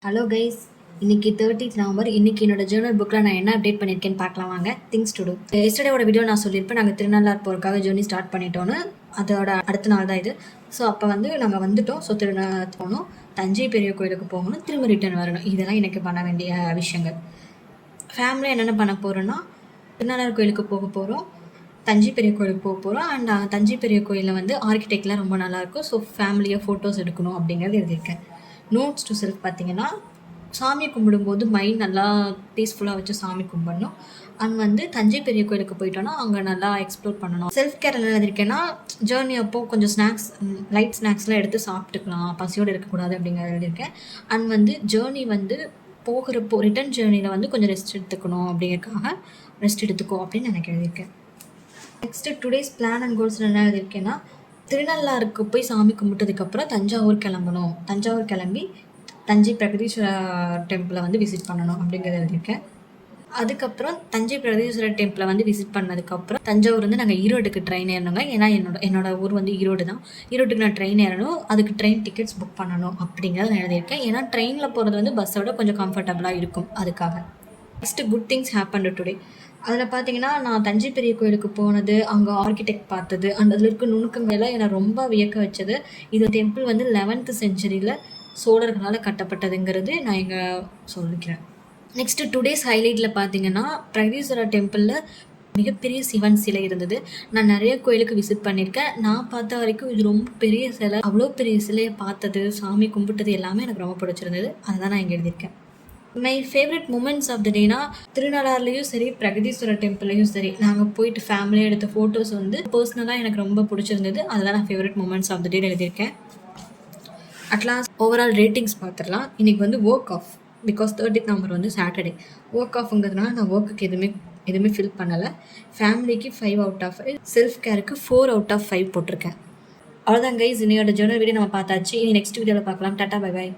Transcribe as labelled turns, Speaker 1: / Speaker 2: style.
Speaker 1: Hello guys, இன்னைக்கு 30th November. இன்னைக்கு என்னோட ஜேர்னல் புக்கில் நான் என்ன அப்டேட் பண்ணியிருக்கேன்னு பார்க்கலாம் வாங்க. Things to do. எஸ்டர்டேவோட வீடியோ நான் சொல்லியிருப்பேன், நாங்கள் திருநள்ளாறு போகிறதுக்காக ஜேர்னி ஸ்டார்ட் பண்ணிட்டோன்னு. அதோட அடுத்த நாள் தான் இது. ஸோ அப்போ நாங்கள் வந்துட்டோம். ஸோ திருநள்ளாறு போகணும், தஞ்சை பெரிய கோயிலுக்கு போகணும், திரும்ப ரிட்டர்ன் வரணும். இதெல்லாம் எனக்கு பண்ண வேண்டிய விஷயங்கள். ஃபேமிலியாக என்னென்ன பண்ண போகிறோன்னா, திருநள்ளாறு கோயிலுக்கு போக போகிறோம், தஞ்சை பெரிய கோயிலுக்கு போக போகிறோம். அண்ட் தஞ்சை பெரிய கோயிலில் ஆர்கிடெக்ட்லாம் ரொம்ப நல்லாயிருக்கும். ஸோ ஃபேமிலியாக ஃபோட்டோஸ் எடுக்கணும் அப்படிங்கிறது எழுதியிருக்கேன். நோட்ஸ் டு செல்ஃப் பார்த்தீங்கன்னா, சாமி கும்பிடும்போது மைண்ட் நல்லா பீஸ்ஃபுல்லாக வச்சு சாமி கும்பிடணும். அண்ட் தஞ்சை பெரிய கோயிலுக்கு போயிட்டோன்னா அங்கே நல்லா எக்ஸ்ப்ளோர் பண்ணணும். செல்ஃப் கேர் என்ன எழுதியிருக்கேன்னா, ஜேர்னி அப்போது கொஞ்சம் ஸ்நாக்ஸ், லைட் ஸ்நாக்ஸ்லாம் எடுத்து சாப்பிட்டுக்கலாம், பசியோடு இருக்கக்கூடாது அப்படிங்கிறத எழுதியிருக்கேன். அண்ட் ஜேர்னி போகிறப்போ ரிட்டர்ன் ஜேர்னியில் கொஞ்சம் ரெஸ்ட் எடுத்துக்கணும் அப்படிங்கிறதுக்காக ரெஸ்ட் எடுத்துக்கோ அப்படின்னு எனக்கு எழுதியிருக்கேன். Next today's plan and goals என்ன எழுதியிருக்கேன்னா, திருநள்ளாறுக்கு போய் சாமி கும்பிட்டதுக்கப்புறம் தஞ்சாவூர் கிளம்பணும், தஞ்சாவூர் கிளம்பி தஞ்சை பிரகதீஸ்வரர் டெம்பிளை விசிட் பண்ணணும் அப்படிங்கிறத எழுதியிருக்கேன். அதுக்கப்புறம் தஞ்சை பிரகதீஸ்வரர் டெம்பிளை விசிட் பண்ணதுக்கப்புறம் தஞ்சாவூர் நாங்கள் ஈரோடுக்கு ட்ரெயின் ஏறணுங்க. ஏன்னா என்னோட ஊர் ஈரோடு தான். ஈரோட்டுக்கு நான் ட்ரெயின் ஏறணும், அதுக்கு ட்ரெயின் டிக்கெட்ஸ் புக் பண்ணணும் அப்படிங்கிறத நான் எழுதியிருக்கேன். ஏன்னா ட்ரெயினில் போகிறது பஸ்ஸோட கொஞ்சம் கம்ஃபர்டபுளாக இருக்கும், அதுக்காக. Next good things happen today. அதில் பார்த்தீங்கன்னா, நான் தஞ்சை பெரிய கோயிலுக்கு போனது, அங்கே ஆர்கிடெக்ட் பார்த்தது, அண்ட் அதில் இருக்க நுணுக்கங்கள்லாம் என்னை ரொம்ப வியக்க வச்சது. இது டெம்பிள் 11th செஞ்சுரியில் சோழர்களால் கட்டப்பட்டதுங்கிறது நான் இங்கே சொல்லிக்கிறேன். நெக்ஸ்ட்டு டுடேஸ் ஹைலைட்டில் பார்த்தீங்கன்னா, பிரகதீஸ்வரர் டெம்பிளில் மிகப்பெரிய சிவன் சிலை இருந்தது. நான் நிறைய கோயிலுக்கு விசிட் பண்ணியிருக்கேன். நான் பார்த்த வரைக்கும் இது ரொம்ப பெரிய சிலை. அவ்வளோ பெரிய சிலையை பார்த்தது, சாமி கும்பிட்டது எல்லாமே எனக்கு ரொம்ப பிடிச்சிருந்தது. அதை தான் நான் இங்கே எழுதியிருக்கேன். My favourite moments of the டேனா, திருநள்ளாறுலையும் சரி, பிரகதீஸ்வரர் டெம்பிள்லையும் சரி, நாங்கள் போயிட்டு ஃபேமிலியாக எடுத்த ஃபோட்டோஸ் பர்சனலாக எனக்கு ரொம்ப பிடிச்சிருந்தது. அதெல்லாம் நான் favourite moments of the day எழுதியிருக்கேன். அட்லாஸ்ட் ஓவரால் ரேட்டிங்ஸ் பார்த்துடலாம். இன்றைக்கி work off, because 30th November Saturday. Work ஆஃப்ங்கிறதுனால நான் ஒர்க்குக்கு எதுவுமே ஃபில் பண்ணலை. ஃபேமிலிக்கு 5 out of 5, செல்ஃப் கேருக்கு 4 out of 5 போட்டிருக்கேன். அவ்வளோதான் கைஸ், இன்னையோட ஜேர்னல் வீடியோ நம்ம பார்த்தாச்சு. இனி நெக்ஸ்ட் வீடியோவில் பார்க்கலாம். Tata, bye bye.